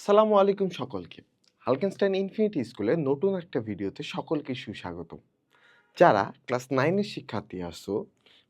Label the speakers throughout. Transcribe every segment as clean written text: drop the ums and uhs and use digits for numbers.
Speaker 1: আসসালামু আলাইকুম সকলকে। হালকেনস্টাইন ইনফিনিটি স্কুলের নতুন একটা ভিডিওতে সকলকে সুস্বাগতম। যারা ক্লাস 9 এর শিক্ষার্থী আছো,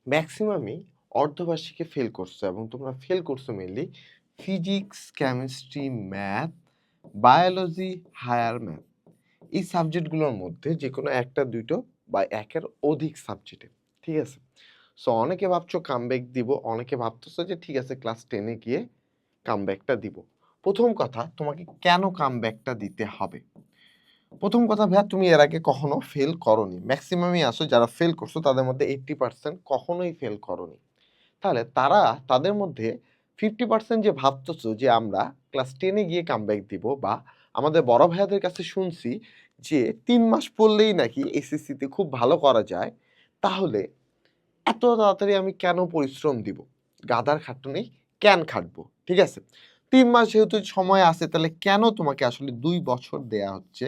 Speaker 1: ম্যাক্সিমামই অর্ধবার্ষিকে ফেল করছো এবং তোমরা ফেল করছো mainly physics, chemistry, math, biology, higher math. এই সাবজেক্টগুলোর মধ্যে যেকোনো ১টা ২টো বা ১ এর অধিক সাবজেক্টে। ঠিক আছে? সো অনেকে ভাবছো কামব্যাক দিব, অনেকে ভাবতেছো যে ঠিক আছে ক্লাস 10 এ গিয়ে কামব্যাকটা দিব। ১ম কথা তোমাকে কেন কামব্যাকটা দিতে হবে? ১ম কথা ভাইয়া তুমি এর আগে কখনো ফেল করোনি। মেক্সিমামই আছো যারা ফেল করছো তাদের মধ্যে 80% কখনোই ফেল করোনি। তাহলে তারা তাদের মধ্যে 50% যে ভাবতেছো যে আমরা ক্লাস 10 এ গিয়ে কামব্যাক দিব বা আমাদের বড় ভাইয়াদের কাছে শুনছি যে ৩ মাস পড়লেই নাকি এসএসসিতে খুব ভালো করা যায়। তাহলে এত তাড়াতাড়ি আমি কেন পরিশ্রম দিব? গাধার খাটুনি কেন খাটবো? ঠিক আছে? ৩ মাস যেহেতু সময় আছে তাহলে কেন তোমাকে আসলে ২ বছর দেয়া হচ্ছে?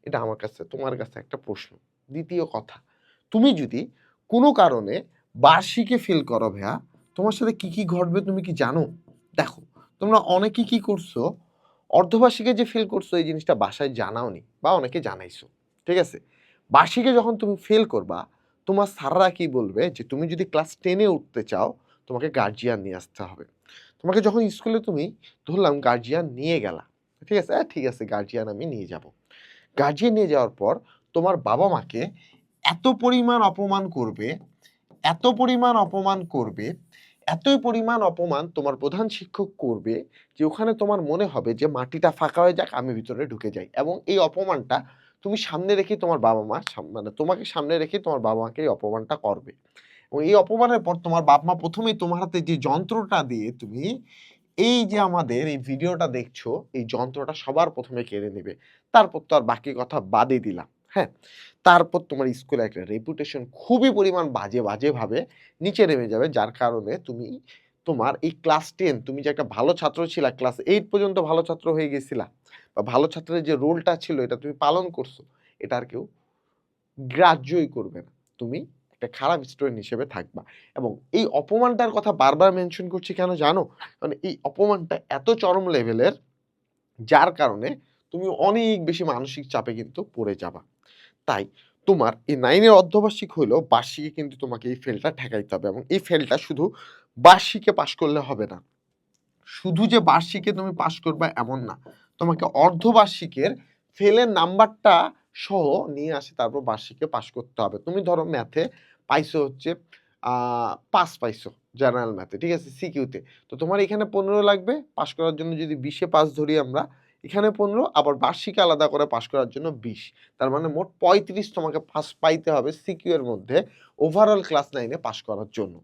Speaker 1: এটা আমার কাছে তোমার কাছে একটা প্রশ্ন। ২য় কথা, তুমি যদি কোনো কারণে বার্ষিকে ফেল করো ভাইয়া, তোমার সাথে কি ঘটবে তুমি কি জানো? দেখো, তোমরা অনেকে কি করছো, অর্ধবার্ষিকে যে ফেল করছো এই জিনিসটা বাসায় জানাওনি বা অনেকে জানাইছো। ঠিক আছে? বার্ষিকে যখন তুমি ফেল করবা তোমার স্যাররা কি বলবে যে তুমি যদি ক্লাস 10 এ উঠতে চাও, তোমাকে গার্ডিয়ান নিয়ে আসতে হবে। তোমাকে যখন স্কুলে তুমি ধরলাম গার্ডিয়ান নিয়ে গেলা। ঠিক আছে? ঠিক আছে গার্ডিয়ান আমি নিয়ে যাবো। গার্ডিয়ান নিয়ে যাওয়ার পর তোমার বাবা-মাকে এত পরিমাণ অপমান করবে, এত পরিমাণ অপমান করবে, এতই পরিমাণ অপমান তোমার প্রধান শিক্ষক করবে যে ওখানে তোমার মনে হবে যে মাটিটা ফাঁকা হয়ে যাক আমি ভিতরে ঢুকে যাই এবং এই অপমানটা তুমি সামনে রেখেই তোমার বাবা-মা মানে তোমাকে সামনে রেখেই তোমার বাবা-মাকে এই অপমানটা করবে। এবং এই অপমানের পর তোমার বাপ-মা ১ম এই তোমার হাতে যে যন্ত্রটা দিয়ে তুমি এই যে আমাদের এই ভিডিওটা দেখছো, এই যন্ত্রটা সবার ১ম এ কেড়ে নেবে। তারপর তো আর বাকি কথা বাদই দিলাম। হ্যাঁ? তারপর তোমার স্কুলে একটা রেপুটেশন খুবই পরিমাণ বাজেভাবে নিচে নেমে যাবে। যার কারণে তুমি তোমার এই ক্লাস 10 তুমি যে একটা ভালো ছাত্র ছিলা, ক্লাস 8 পর্যন্ত ভালো ছাত্র হয়ে গেছিলা বা ভালো ছাত্রের যে রোলটা ছিল এটা তুমি পালন করছো। এটা আর কেউ গ্রাহ্যই করবে না। তুমি একটা খারাপ স্টুডেন্ট হিসেবে থাকবা। এবং এই অপমানটার কথা বারবার মেনশন করছি কেন জানো? কারণ এই অপমানটা এত চরম লেভেলের যার কারণে তুমি অনেক বেশি মানসিক চাপে কিন্তু পড়ে যাবা। তাই তোমার এই 9 এর অর্ধবার্ষিক হইলেও বার্ষিকে কিন্তু তোমাকে এই ফেলটা ঠেকাইতে হবে এবং এই ফেলটা শুধু বার্ষিকে পাস করলে হবে না। শুধু যে বার্ষিকে তুমি পাস করবা এমন না। তোমাকে অর্ধবার্ষিকের ফেলের নাম্বারটা সহ নিয়ে আসে তারপর বার্ষিকে পাস করতে হবে। তুমি ধরো ম্যাথে পাইছো হচ্ছে ৫ পাইছো জেনারেল ম্যাথে, ঠিক আছে? সিকিউতে। তো তোমার এখানে ১৫ লাগবে পাস করার জন্য যদি ২০ এ পাস ধরি আমরা, এখানে ১৫ আবার বার্ষিকে আলাদা করে পাস করার জন্য ২০। তার মানে মোট ৩৫ তোমাকে পাস পাইতে হবে সিকিউ এর মধ্যে ওভারঅল ক্লাস 9 এ পাস করার জন্য।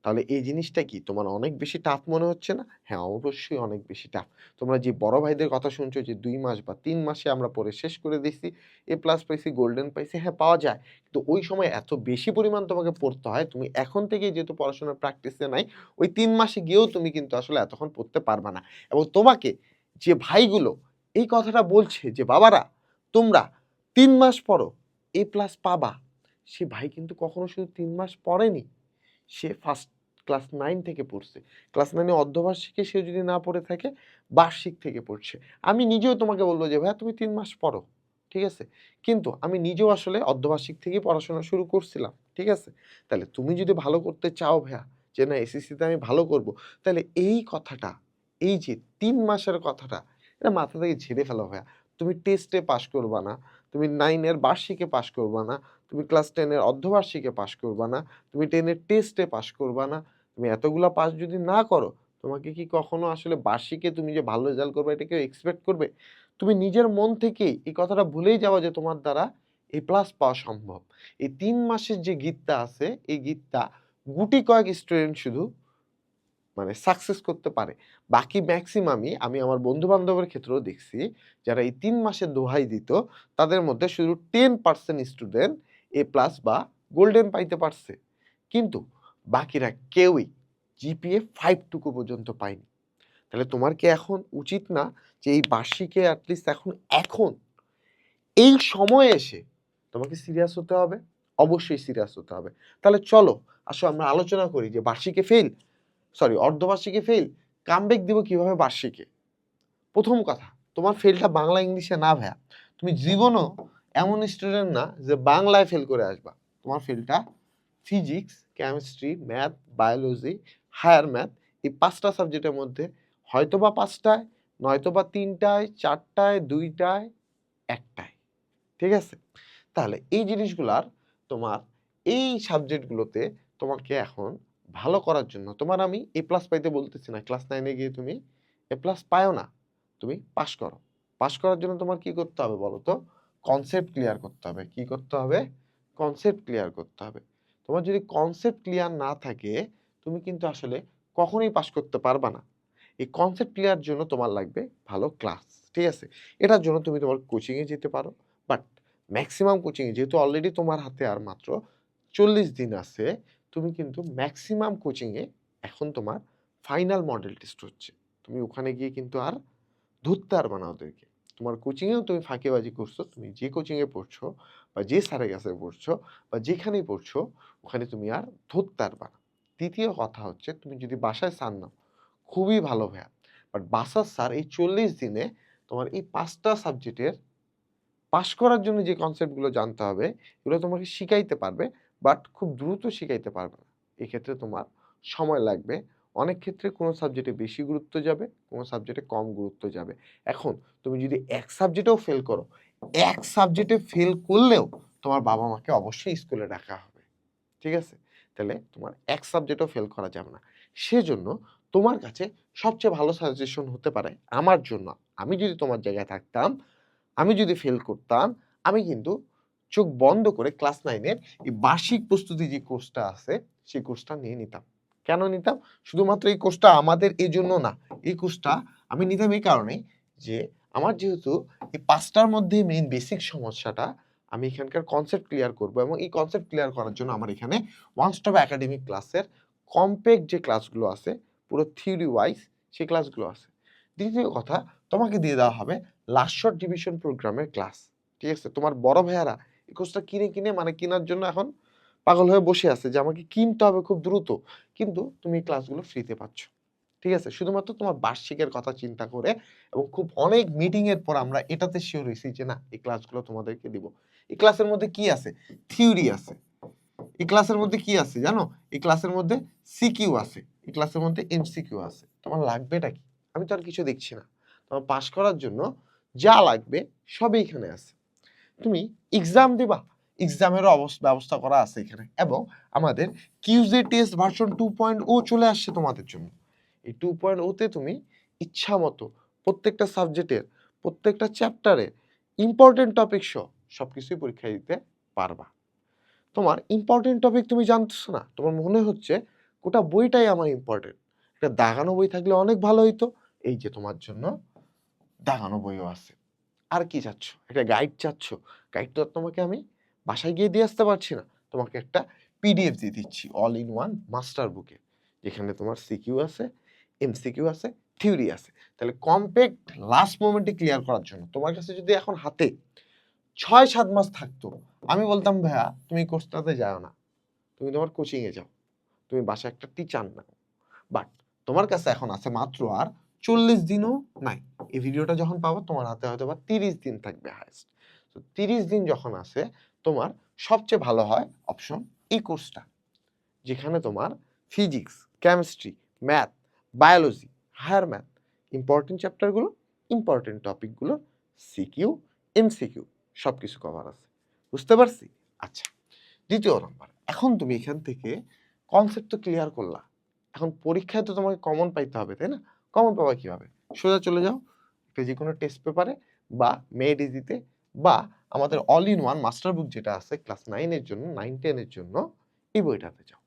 Speaker 1: তাহলে এই জিনিসটা কি তোমার অনেক বেশি টাফ মনে হচ্ছে না? হ্যাঁ, অবশ্যই অনেক বেশি টাফ। তোমরা যে বড় ভাইদের কথা শুনছো যে ২ মাস বা ৩ মাসে আমরা পড়ে শেষ করে দিছি, এ প্লাস পাইছি, গোল্ডেন পাইছি, হ্যাঁ পাওয়া যায়। কিন্তু ওই সময় এত বেশি পরিমাণ তোমাকে পড়তে হয়, তুমি এখন থেকেই যেহেতু পড়াশোনার প্র্যাকটিসে নাই, ওই ৩ মাসে গিয়েও তুমি কিন্তু আসলে এতক্ষণ পড়তে পারবা না। এবং তোমাকে যে ভাইগুলো এই কথাটা বলছে যে, "বাবারা তোমরা ৩ মাস পড়ো, এ প্লাস পাবা।" সে ভাই কিন্তু কখনো শুধু ৩ মাস পড়েনি। সে ফার্স্ট ক্লাস 9 থেকে পড়ছে। ক্লাস 9 এ অর্ধবার্ষিকে সে যদি না পড়ে থাকে, বার্ষিক থেকে পড়ছে। আমি নিজেও তোমাকে বলব যে, "ভাইয়া তুমি ৩ মাস পড়ো।" ঠিক আছে? কিন্তু আমি নিজেও আসলে অর্ধবার্ষিক থেকেই পড়াশোনা শুরু করছিলাম। ঠিক আছে? তাহলে তুমি যদি ভালো করতে চাও ভাইয়া, যে না এসএসসিতে আমি ভালো করব, তাহলে এই কথাটা, এই যে ৩ মাসের কথাটা, এটা মাথা থেকে ঝেড়ে ফেলো ভাইয়া। তুমি টেস্টে পাস করবা না, তুমি 9 এর বার্ষিকে পাস করবা না, তুমি ক্লাস 10 এর অর্ধবার্ষিকে পাস করবা না, তুমি 10 এর টেস্টে পাস করবা না। তুমি এতগুলা পাস যদি না করো, তোমাকে কি কখনো আসলে বার্ষিকে তুমি যে ভালো রেজাল্ট করবা এটা কেউ এক্সপেক্ট করবে? তুমি নিজের মন থেকেই এই কথাটা ভুলেই যাবা যে তোমার দ্বারা এ প্লাস পাওয়া সম্ভব। এই ৩ মাসের যে গিঁটটা আছে, এই গিঁটটা গুটি কয়েক স্টুডেন্ট শুধু মানে সাকসেস করতে পারে। বাকি মেক্সিমামই আমি আমার বন্ধু-বান্ধবের ক্ষেত্রেও দেখছি, যারা এই ৩ মাসের দোহাই দিত, তাদের মধ্যে শুধু 10% স্টুডেন্ট এ প্লাস বা গোল্ডেন পাইতে পারছে। কিন্তু বাকিরা কেউই জিপিএ 5 টুকু পর্যন্ত পায়নি। তাহলে তোমার কি এখন উচিত না যে এই বার্ষিকে এটলিস্ট এখন এই সময়ে এসে তোমাকে সিরিয়াস হতে হবে? অবশ্যই সিরিয়াস হতে হবে। তাহলে চলো আসো আমরা আলোচনা করি যে বার্ষিকে অর্ধবার্ষিকে ফেইল, কামব্যাক দিব কিভাবে বার্ষিকে? ১ম কথা, তোমার ফেলটা বাংলা ইংলিশে না ভাইয়া, তুমি জীবনও এমন স্টুডেন্ট না যে বাংলায় ফেল করে আসবা। তোমার ফেলটা physics, chemistry, math, biology, higher math, এই 5টা সাবজেক্টের মধ্যে হয়তোবা 5টায়, নয়তোবা 3টায়, 4টায়, 2টায়, 1টায়। ঠিক আছে? তাহলে এই জিনিসগুলার তোমার এই সাবজেক্টগুলোতে তোমাকে এখন ভালো করার জন্য তোমার আমি এ প্লাস পাইতে বলতেছি না। ক্লাস 9 এ গিয়ে তুমি এ প্লাস পায়ও না। তুমি পাস করো। পাস করার জন্য তোমার কি করতে হবে বলো তো? কনসেপ্ট ক্লিয়ার করতে হবে। কি করতে হবে? কনসেপ্ট ক্লিয়ার করতে হবে। তোমার যদি কনসেপ্ট ক্লিয়ার না থাকে, তুমি কিন্তু আসলে কখনোই পাস করতে পারবা না। এই কনসেপ্ট ক্লিয়ার জন্য তোমার লাগবে ভালো ক্লাস। ঠিক আছে? এটার জন্য তুমি তোমার কোচিং এ যেতে পারো। বাট ম্যাক্সিমাম কোচিং এ যেহেতু অলরেডি তোমার হাতে আর মাত্র 40 দিন আছে, তুমি কিন্তু ম্যাক্সিমাম কোচিং এ এখন তোমার ফাইনাল মডেল টেস্ট হচ্ছে। তুমি ওখানে গিয়ে কিন্তু আর ধরতে পারবা না ওদেরকে। তোমার কোচিং এও তুমি ফাঁকিবাজি করছো। তুমি যে কোচিং এ পড়ছো বা যে স্যারের কাছে পড়ছো বা যেখানেই পড়ছো, ওখানে তুমি আর ধরতে পারবা না। দ্বিতীয় কথা হচ্ছে, তুমি যদি বাসায় স্যার নাও, খুবই ভালো ভাইয়া। বাট বাসার স্যার এই 40 দিনে তোমার এই 5টা সাবজেক্টের পাস করার জন্য যে কনসেপ্টগুলো জানতে হবে, এগুলো তোমাকে শিখাইতে পারবে, বাট খুব দ্রুত শিখাইতে পারবে না। এক্ষেত্রে তোমার সময় লাগবে। অনেক ক্ষেত্রে কোনো সাবজেক্টে বেশি গুরুত্ব যাবে, কোনো সাবজেক্টে কম গুরুত্ব যাবে। এখন তুমি যদি এক সাবজেক্টেও ফেল করো, এক সাবজেক্টে ফেল করলেও তোমার বাবা-মাকে অবশ্যই স্কুলে ডাকা হবে। ঠিক আছে? তাহলে তোমার এক সাবজেক্টও ফেল করা যাবে না। সেজন্য তোমার কাছে সবচেয়ে ভালো সাজেশন হতে পারে আমার জন্য, আমি যদি তোমার জায়গায় থাকতাম, আমি যদি ফেল করতাম, আমি কিন্তু চোখ বন্ধ করে ক্লাস 9 এর এই বার্ষিক প্রস্তুতি যে কোর্সটা আছে, সেই কোর্সটা নিয়ে নিতাম। কেন নিতাম? শুধুমাত্র এই কোর্সটা আমাদের এজন্য না। এই কোর্সটা আমি নিতাম এই কারণেই যে, আমার যেহেতু এই 5টার মধ্যে মেইন বেসিক সমস্যাটা, আমি এখানকার কনসেপ্ট ক্লিয়ার করব এবং এই কনসেপ্ট ক্লিয়ার করার জন্য আমার এখানে ওয়ান স্টপ একাডেমিক ক্লাসের কমপ্যাক্ট যে ক্লাসগুলো আছে, পুরো থিওরি ওয়াইজ সেই ক্লাসগুলো আছে। দ্বিতীয় কথা, তোমাকে দিয়ে দেওয়া হবে লাস্ট শট ডিভিশন প্রোগ্রামের ক্লাস। ঠিক আছে? তোমার বড় ভাইয়ারা এই কোর্সটা কিনে মানে কেনার জন্য এখন পাগল হয়ে বসে আছে যে আমাকে কিনতে হবে খুব দ্রুত। কিন্তু তুমি এই ক্লাসগুলো ফ্রিতে পাচ্ছ। ঠিক আছে? শুধুমাত্র তোমার বার্ষিকের কথা চিন্তা করে এবং খুব অনেক মিটিং এর পর আমরা এটাতে সিওর হইছি যে না, এই ক্লাসগুলো তোমাদেরকে দিব। এই ক্লাসের মধ্যে কি আছে? থিওরি আছে। এই ক্লাসের মধ্যে কি আছে জানো? এই ক্লাসের মধ্যে সিকিউ আছে। এই ক্লাসের মধ্যে এমসিকিউ আছে। তোমার লাগবেটা কি? আমি তো আর কিছু দেখছি না। তোমার পাস করার জন্য যা লাগবে সবই এখানে আছে। তুমি এক্সাম দিবা, এক্সামেরও ব্যবস্থা করা আছে এখানে এবং আমাদের কিউজে টেস্ট ভার্সন 2.0 চলে আসছে তোমাদের জন্য। এই 2.0 তে তুমি ইচ্ছামতো প্রত্যেকটা সাবজেক্টের, প্রত্যেকটা চ্যাপ্টারের ইম্পোর্টেন্ট টপিক সহ সবকিছুই পরীক্ষা দিতে পারবা। তোমার ইম্পর্টেন্ট টপিক তুমি জানতেছো না। তোমার মনে হচ্ছে গোটা বইটাই আমার ইম্পর্টেন্ট। একটা দাগানো বই থাকলে অনেক ভালো হইতো। এই যে তোমার জন্য দাগানো বইও আছে। আর কি চাচ্ছ? একটা গাইড চাচ্ছ? গাইড তো আর তোমাকে আমি বাসায় গিয়ে দিয়ে আসতে পারছি না। তোমাকে একটা পিডিএফ দিয়ে দিচ্ছি অল ইন ওয়ান মাস্টার বুকে। যেখানে তোমার সিকিউ আছে, এমসিকিউ আছে, থিওরি আছে। তাহলে কমপ্যাক্ট লাস্ট মোমেন্টে ক্লিয়ার করার জন্য তোমার কাছে যদি এখন হাতে ৬-৭ মাস থাকতো, আমি বলতাম ভাইয়া তুমি এই কোর্সটাতে যাও না। তুমি তোমার কোচিং এ যাও। তুমি বাসায় একটা টিচার নাও। বাট তোমার কাছে এখন আছে মাত্র আর 40 দিনও নাই। এই ভিডিওটা যখন পাবো তোমার হাতে হয়তোবা 30 দিন থাকবে হাইয়েস্ট। তো 30 দিন যখন আছে, তোমার সবচেয়ে ভালো হয় অপশন এই কোর্সটা। যেখানে তোমার physics, chemistry, math, biology, higher math, important চ্যাপ্টারগুলো, ইম্পর্টেন্ট টপিকগুলো, সিকিউ, এমসিকিউ সবকিছু কভার আছে। বুঝতে পারছি? আচ্ছা। দ্বিতীয় নাম্বার, এখন তুমি এখান থেকে কনসেপ্ট তো ক্লিয়ার করলা। এখন পরীক্ষায় তো তোমাকে কমন পাইতে হবে, তাই না? কমন পাবা কিভাবে? সোজা চলে যাও একটা যেকোনো টেস্ট পেপারে বা মেড ইজিতে বা আমাদের অল ইন ওয়ান মাস্টার বুক যেটা আছে ক্লাস 9 এর জন্য, 9, 10 এর জন্য, এই বইটাতে যাও।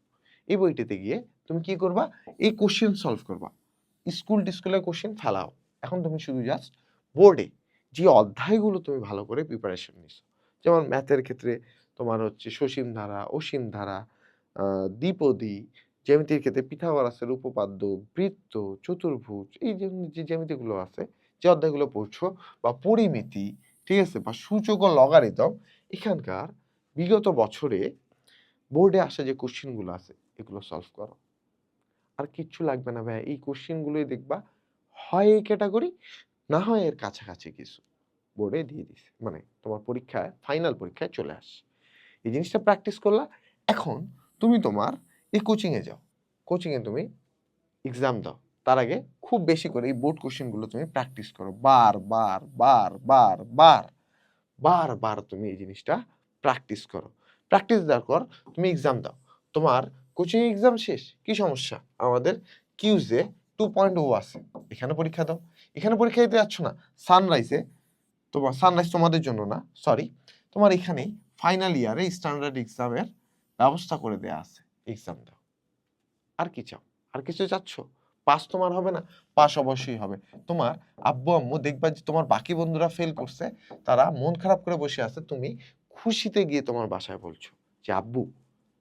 Speaker 1: এই বইটাতে গিয়ে তুমি কি করবা? এই কোশ্চেন সলভ করবা। স্কুলের কোশ্চেন ফেলাও। এখন তুমি শুধু জাস্ট বোর্ডে যে অধ্যায়গুলো তুমি ভালো করে প্রিপারেশন নিছো, যেমন ম্যাথের ক্ষেত্রে তোমার হচ্ছে সসীম ধারা, অসীম ধারা, দ্বিপদী, জ্যামিতির ক্ষেত্রে পিথাগোরাসের উপপাদ্য, বৃত্ত, চতুর্ভুজ, এই যে জ্যামিতিগুলো আছে, যে অধ্যায়গুলো পড়ছো, বা পরিমিতি, ঠিক আছে, বা সূচক ও লগারিদম, এখানকার বিগত বছরে বোর্ডে আসা যে কোশ্চেনগুলো আছে এগুলো সলভ করো। আর কিচ্ছু লাগবে না ভাইয়া, এই কোশ্চেনগুলোই দেখবা হয় এই ক্যাটাগরি, না হয় এর কাছাকাছি কিছু বোর্ডে দিয়ে দিছে, মানে তোমার পরীক্ষায় ফাইনাল পরীক্ষায় চলে আসছে। এই জিনিসটা প্র্যাকটিস করলা। এখন তুমি তোমার এই কোচিংয়ে যাও, কোচিংয়ে তুমি এক্সাম দাও। তার আগে খুব বেশি করে এই বোর্ড কোশ্চেনগুলো তুমি প্র্যাকটিস করো, বারবার তুমি এই জিনিসটা প্র্যাকটিস করো। প্র্যাকটিস দেওয়ার পর তুমি এক্সাম দাও। তোমার কোচিং এক্সাম শেষ, কি সমস্যা? আমাদের কিউজে 2.0 আছে, এখানে পরীক্ষা দাও। এখানে পরীক্ষা দিতে যাচ্ছ না, সানরাইজে, তোমার সানরাইজ তোমাদের জন্য না, সরি, তোমার এখানেই ফাইনাল ইয়ারে স্ট্যান্ডার্ড এক্সামের ব্যবস্থা করে দেয়া আছে, এক্সাম দাও। আর কি চাও? আর কিছু চাচ্ছ? পাস তোমার হবে না? পাস অবশ্যই হবে। তোমার আব্বু আম্মু দেখবা যে তোমার বাকি বন্ধুরা ফেল করছে, তারা মন খারাপ করে বসে আছে, তুমি খুশিতে গিয়ে তোমার বাসায় বলছো যে আব্বু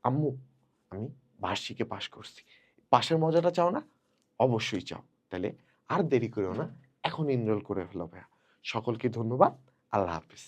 Speaker 1: আম্মু আমি বার্ষিকে পাস করছি। পাশের মজাটা চাও না? অবশ্যই চাও। তাহলে আর দেরি করিও না, এখন এনরোল করে ফেলো ভাইয়া। সকলকে ধন্যবাদ। আল্লাহ হাফেজ।